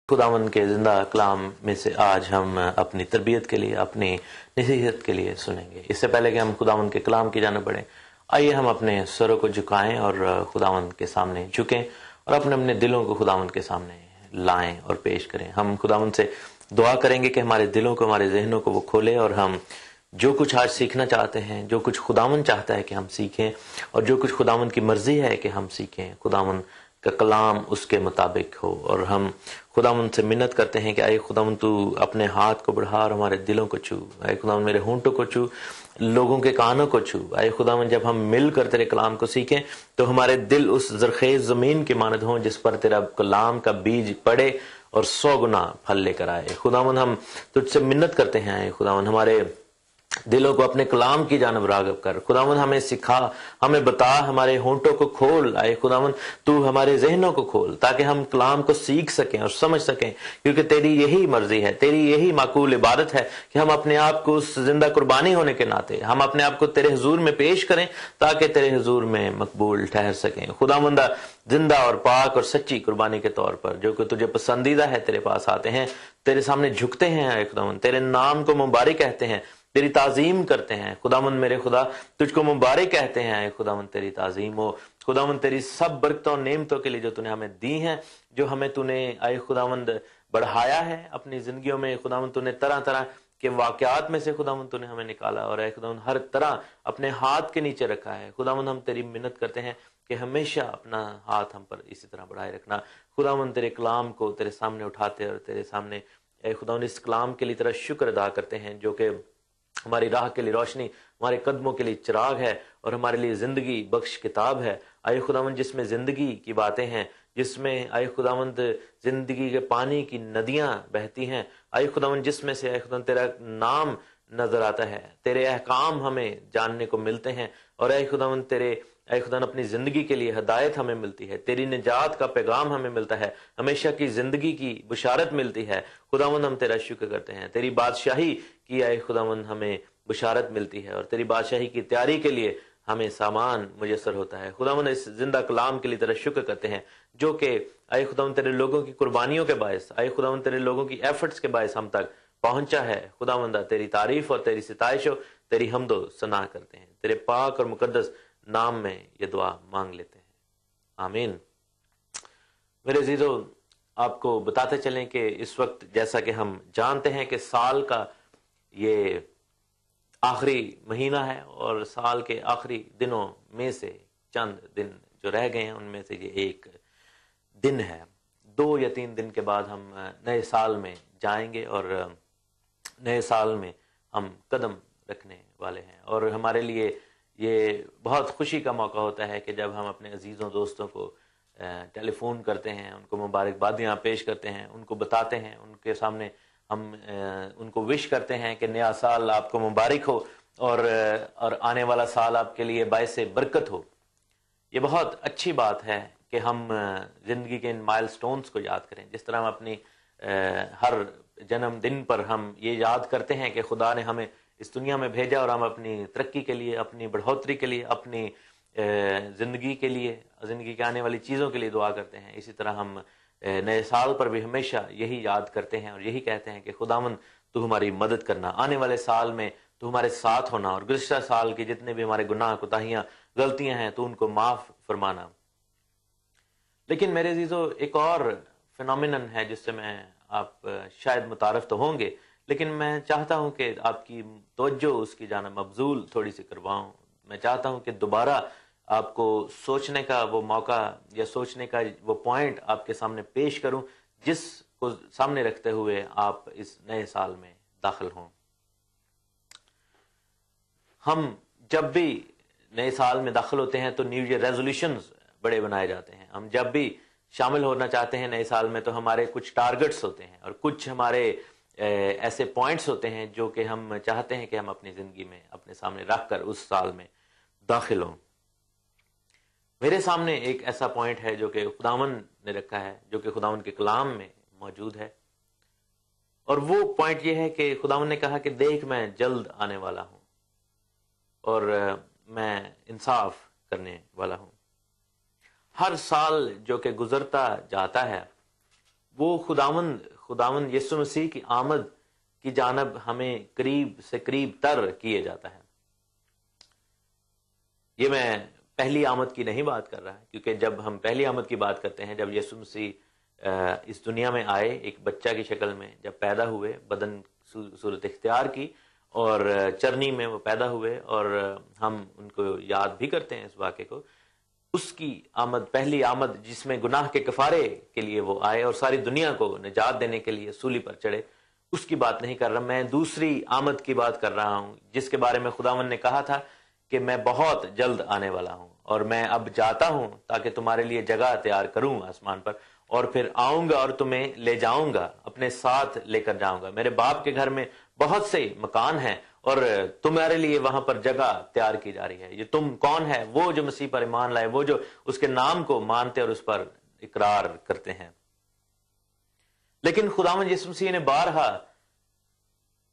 खुदावंद के जिंदा कलाम में से आज हम अपनी तरबियत के लिए, अपनी नसीहत के लिए सुनेंगे। इससे पहले कि हम खुदावंद के कलाम की जानिब बढ़ें, आइए हम अपने सरों को झुकाएं और खुदावंद के सामने झुकें और अपने अपने दिलों को खुदावंद के सामने लाएं और पेश करें। हम खुदावंद से दुआ करेंगे कि हमारे दिलों को, हमारे जहनों को वो खोले और हम जो कुछ आज सीखना चाहते हैं, जो कुछ खुदावंद चाहता है कि हम सीखें और जो कुछ खुदावंद की मर्जी है कि हम सीखें, खुदावंद का कलाम उसके मुताबिक हो। और हम खुदावंद से मिन्नत करते हैं कि आए खुदावंद तू अपने हाथ को बढ़ा और हमारे दिलों को छू। आए खुदावंद मेरे होंठों को छू, लोगों के कानों को छू। आए खुदावंद जब हम मिलकर तेरे कलाम को सीखें तो हमारे दिल उस जरखेज जमीन की मानद हों जिस पर तेरा कलाम का बीज पड़े और 100 गुना फल लेकर आए। खुदावंद हम तुझसे मिन्नत करते हैं, आए खुदावंद हमारे दिलों को अपने कलाम की जानब राग़िब कर। खुदावंद हमें सिखा, हमें बता, हमारे होंठों को खोल। आए खुदावंद तू हमारे जहनों को खोल ताकि हम कलाम को सीख सकें और समझ सकें, क्योंकि तेरी यही मर्जी है, तेरी यही माकूल इबादत है कि हम अपने आप को उस जिंदा कुर्बानी होने के नाते हम अपने आप को तेरे हुजूर में पेश करें ताकि तेरे हुजूर में मकबूल ठहर सकें। खुदावंद जिंदा और पाक और सच्ची कुर्बानी के तौर पर जो कि तुझे पसंदीदा है, तेरे पास आते हैं, तेरे सामने झुकते हैं। आए खुदावंद तेरे नाम को मुबारक कहते हैं, तेरी ताजीम करते हैं। खुदावंद मेरे खुदा तुझको मुबारक कहते हैं। आए खुदावंद तेरी ताजीम हो। खुदावंद तेरी सब बरकतों नेमतों के लिए जो तूने हमें दी हैं, जो हमें तूने आए खुदावंद बढ़ाया है अपनी जिंदगियों में। खुदावंद तूने तरह तरह के वाकयात में से खुदावंद तूने हमें निकाला और आए खुदावंद हर तरह अपने हाथ के नीचे रखा है। खुदावंद हम तेरी मिन्नत करते हैं कि हमेशा अपना हाथ हम पर इसी तरह बढ़ाए रखना। खुदावंद तेरे कलाम को तेरे सामने उठाते और तेरे सामने खुदावंद इस कलाम के लिए तेरा शुक्र अदा करते हैं जो कि हमारी राह के लिए रोशनी, हमारे कदमों के लिए चिराग है और हमारे लिए जिंदगी बख्श किताब है। आए खुदावंद जिसमें जिंदगी की बातें हैं, जिसमें आए खुदावंद जिंदगी के पानी की नदियां बहती हैं। आए खुदावंद जिसमें से आए खुदावंद तेरा नाम नजर आता है, तेरे अहकाम हमें जानने को मिलते हैं और आए खुदावंद तेरे आए खुदावंद अपनी जिंदगी के लिए हदायत हमें मिलती है, तेरी निजात का पैगाम हमें मिलता है, हमेशा की जिंदगी की बुशारत मिलती है। खुदावंद हम तेरा शुक्र करते हैं, तेरी बादशाही की आए खुदावंद हमें बुशारत मिलती है और तेरी बादशाही की तैयारी के लिए हमें सामान मुयसर होता है। खुदावंद इस जिंदा कलाम के लिए तेरा शुक्र करते हैं जो कि आए खुदावंद तेरे लोगों की कुर्बानियों के बायस, आए खुदावंद तेरे लोगों की एफर्ट्स के बायस हम तक पहुंचा है। खुदावंद तेरी तारीफ और तेरी सिताइश हो, तेरी हमदो सना करते हैं। तेरे पाक और मुकद्दस नाम में ये दुआ मांग लेते हैं, आमीन। मेरे अजीजों, आपको बताते चलें कि इस वक्त जैसा कि हम जानते हैं कि साल का ये आखिरी महीना है और साल के आखिरी दिनों में से चंद दिन जो रह गए हैं उनमें से ये एक दिन है। 2 या 3 दिन के बाद हम नए साल में जाएंगे और नए साल में हम कदम रखने वाले हैं और हमारे लिए ये बहुत खुशी का मौका होता है कि जब हम अपने अजीज़ों दोस्तों को टेलीफोन करते हैं, उनको मुबारकबादियाँ पेश करते हैं, उनको बताते हैं, उनके सामने हम उनको विश करते हैं कि नया साल आपको मुबारक हो और आने वाला साल आपके लिए बायसे बरकत हो। ये बहुत अच्छी बात है कि हम ज़िंदगी के इन माइलस्टोन्स को याद करें। जिस तरह हम अपनी हर जन्मदिन पर हम ये याद करते हैं कि खुदा ने हमें इस दुनिया में भेजा और हम अपनी तरक्की के लिए, अपनी बढ़ोतरी के लिए, अपनी ज़िंदगी के लिए, ज़िंदगी के आने वाली चीज़ों के लिए दुआ करते हैं, इसी तरह हम नए साल पर भी हमेशा यही याद करते हैं और यही कहते हैं कि खुदावंद तू हमारी मदद करना, आने वाले साल में तू हमारे साथ होना और गुज़िश्ता साल के जितने भी हमारे गुनाह, कोताहियाँ, गलतियाँ हैं तू उनको माफ़ फरमाना। लेकिन मेरे अजीज़ों, एक और फिनोमिनन है जिससे मैं आप शायद मुतारफ़ तो होंगे, लेकिन मैं चाहता हूं कि आपकी तवज्जो उसकी जानब मबजूल थोड़ी सी करवाऊं। मैं चाहता हूं कि दोबारा आपको सोचने का वो मौका या सोचने का वो पॉइंट आपके सामने पेश करूं जिसको सामने रखते हुए आप इस नए साल में दाखिल हों। हम जब भी नए साल में दाखिल होते हैं तो न्यू ईयर रेजोल्यूशंस बड़े बनाए जाते हैं। हम जब भी शामिल होना चाहते हैं नए साल में तो हमारे कुछ टारगेट्स होते हैं और कुछ हमारे ऐसे पॉइंट्स होते हैं जो कि हम चाहते हैं कि हम अपनी जिंदगी में अपने सामने रखकर उस साल में दाखिल हों। मेरे सामने एक ऐसा पॉइंट है जो कि खुदावंद ने रखा है, जो कि खुदावंद के कलाम में मौजूद है और वो पॉइंट ये है कि खुदावंद ने कहा कि देख मैं जल्द आने वाला हूं और मैं इंसाफ करने वाला हूं। हर साल जो कि गुजरता जाता है وہ خداوند یسوع مسیح کی آمد کی جانب ہمیں قریب سے قریب تر کیے جاتا ہے. یہ میں پہلی آمد کی نہیں بات کر رہا، کیونکہ جب ہم پہلی آمد کی بات کرتے ہیں، جب یسوع مسیح اس دنیا میں آئے ایک بچہ کی شکل میں، جب پیدا ہوئے، بدن صورت اختیار کی اور چرنی میں وہ پیدا ہوئے، اور ہم ان کو یاد بھی کرتے ہیں اس واقعے کو. اس کی آمد، پہلی آمد جس میں گناہ کے کفارے کے لیے وہ آئے اور ساری دنیا کو نجات دینے کے لیے سولی پر چڑھے، اس کی بات نہیں کر رہا. میں دوسری آمد کی بات کر رہا ہوں، جس کے بارے میں خداوند نے کہا تھا کہ میں بہت جلد آنے والا ہوں اور میں اب جاتا ہوں تاکہ تمہارے لیے جگہ تیار کروں آسمان پر، اور پھر آؤں گا اور تمہیں لے جاؤں گا، اپنے ساتھ لے کر جاؤں گا. میرے باپ کے گھر میں بہت سے مکان ہیں اور تمہارے لیے وہاں پر جگہ تیار کی جا رہی ہے. یہ تم کون ہے؟ وہ جو مسیح پر ایمان لائے، وہ جو اس کے نام کو مانتے اور اس پر اقرار کرتے ہیں. لیکن خداوند یسوع مسیح نے بارہا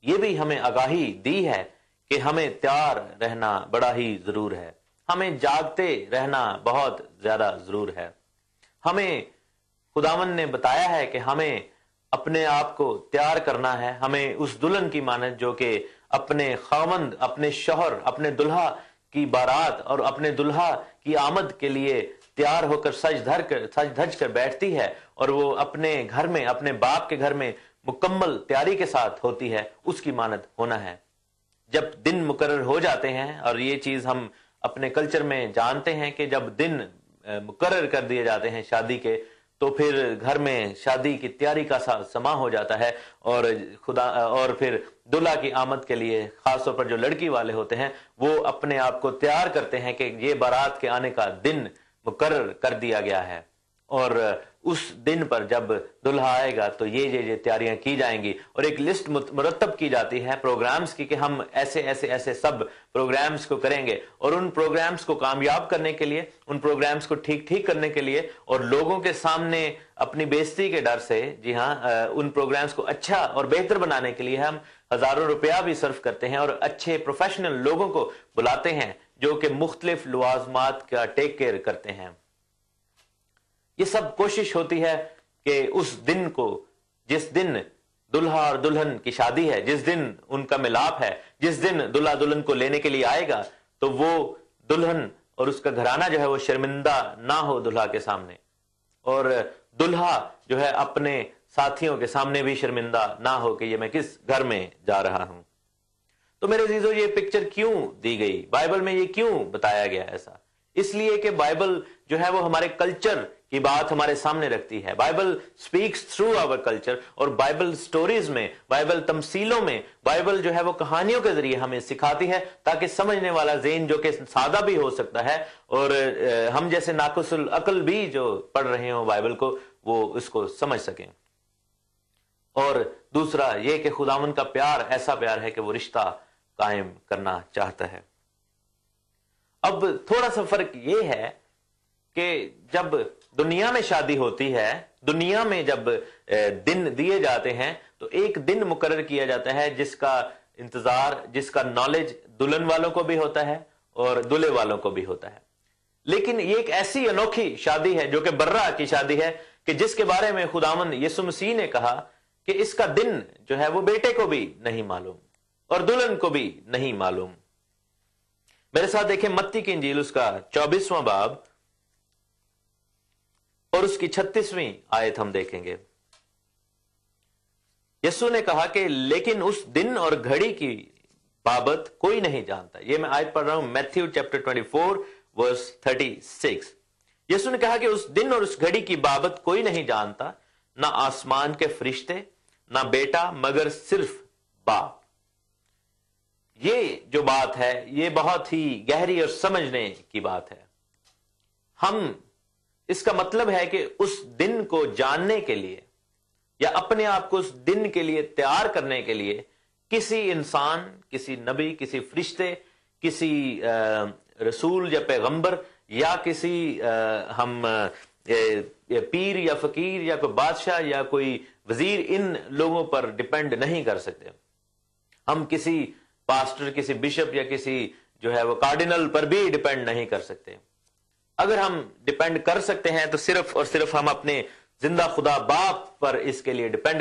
یہ بھی ہمیں آگاہی دی ہے کہ ہمیں تیار رہنا بڑا ہی ضرور ہے، ہمیں جاگتے رہنا بہت زیادہ ضرور ہے. ہمیں خداوند نے بتایا ہے کہ ہمیں اپنے آپ کو تیار کرنا ہے، ہمیں اس دلہن کی مانند جو کہ اپنے خاوند، اپنے شوہر، اپنے دلہا کی بارات اور اپنے دلہا کی آمد کے لیے تیار ہو کر سج دھج کر بیٹھتی ہے، اور وہ اپنے گھر میں، اپنے باپ کے گھر میں مکمل تیاری کے ساتھ ہوتی ہے، اس کی مانند ہونا ہے. جب دن مقرر ہو جاتے ہیں، اور یہ چیز ہم اپنے کلچر میں جانتے ہیں کہ جب دن مقرر کر دیے جاتے ہیں شادی کے، تو پھر گھر میں شادی کی تیاری کا سما ہو جاتا ہے، اور پھر دلہا کی آمد کے لیے خاص طور پر جو لڑکی والے ہوتے ہیں وہ اپنے آپ کو تیار کرتے ہیں کہ یہ بارات کے آنے کا دن مقرر کر دیا گیا ہے، اور اس دن پر جب دلہا آئے گا تو یہ تیاریاں کی جائیں گی، اور ایک لسٹ مرتب کی جاتی ہے پروگرامز کی کہ ہم ایسے سب پروگرامز کو کریں گے. اور ان پروگرامز کو کامیاب کرنے کے لیے، ان پروگرامز کو ٹھیک کرنے کے لیے، اور لوگوں کے سامنے اپنی بےزتی کے ڈر سے، جی ہاں، ان پروگرامز کو اچھا اور بہتر بنانے کے لیے ہم ہزاروں روپیہ بھی صرف کرتے ہیں اور اچھے پروفیشنل لوگوں کو بلاتے ہیں جو کہ مختلف لوازمات کا ٹیک کیئر کرتے ہیں. یہ سب کوشش ہوتی ہے کہ اس دن کو، جس دن دلہا اور دلہن کی شادی ہے، جس دن ان کا ملاپ ہے، جس دن دلہا دلہن کو لینے کے لیے آئے گا، تو وہ دلہن اور اس کا گھرانہ جو ہے وہ شرمندہ نہ ہو دلہا کے سامنے، اور دلہا جو ہے اپنے ساتھیوں کے سامنے بھی شرمندہ نہ ہو کہ یہ میں کس گھر میں جا رہا ہوں. تو میرے عزیزو، یہ پکچر کیوں دی گئی بائبل میں؟ یہ کیوں بتایا گیا ایسا؟ اس لیے کہ بائبل جو ہے وہ ہمارے کلچر کی بات ہمارے سامنے رکھتی ہے. Bible specs through our culture, اور بائبل سٹوریز میں، بائبل تمثیلوں میں، بائبل جو ہے وہ کہانیوں کے ذریعے ہمیں سکھاتی ہے تاکہ سمجھنے والا ذہن جو کہ سادہ بھی ہو سکتا ہے، اور ہم جیسے ناقص العقل بھی جو پڑھ رہے ہوں بائبل کو، وہ اس کو سمجھ سکیں. اور دوسرا یہ کہ خداوند کا پیار ایسا پیار ہے کہ وہ رشتہ قائم کرنا چاہتا ہے. اب تھوڑا سا فرق یہ ہے کہ جب دنیا میں شادی ہوتی ہے، دنیا میں جب دن دیے جاتے ہیں، تو ایک دن مقرر کیا جاتا ہے جس کا انتظار، جس کا نالج دلہن والوں کو بھی ہوتا ہے اور دلہے والوں کو بھی ہوتا ہے. لیکن یہ ایک ایسی انوکھی شادی ہے جو کہ برہ کی شادی ہے کہ جس کے بارے میں خداوند یسوع مسیح نے کہا کہ اس کا دن جو ہے وہ بیٹے کو بھی نہیں معلوم اور دلہن کو بھی نہیں معلوم. میرے ساتھ دیکھیں متی کی انجیل، اس کا 24واں باب اور اس کی 36ویں آیت ہم دیکھیں گے. یسوع نے کہا کہ لیکن اس دن اور گھڑی کی بابت کوئی نہیں جانتا. یہ میں آیت پڑھ رہا ہوں، میتھیو چیپٹر 24 ورس 36. یسوع نے کہا کہ اس دن اور اس گھڑی کی بابت کوئی نہیں جانتا، نہ آسمان کے فرشتے، نہ بیٹا، مگر صرف باپ. یہ جو بات ہے یہ بہت ہی گہری اور سمجھنے کی بات ہے. ہم اس کا مطلب ہے کہ اس دن کو جاننے کے لیے یا اپنے آپ کو اس دن کے لیے تیار کرنے کے لیے کسی انسان، کسی نبی، کسی فرشتے، کسی رسول یا پیغمبر یا کسی ہم پیر یا فقیر یا کوئی بادشاہ یا کوئی وزیر، ان لوگوں پر ڈیپینڈ نہیں کر سکتے. ہم کسی پاسٹر، کسی بشپ یا کسی جو ہے وہ کارڈینل پر بھی ڈیپینڈ نہیں کر سکتے. اگر ہم ڈیپینڈ کر سکتے ہیں تو صرف اور صرف ہم اپنے زندہ خدا باپ پر اس کے لیے ڈپینڈ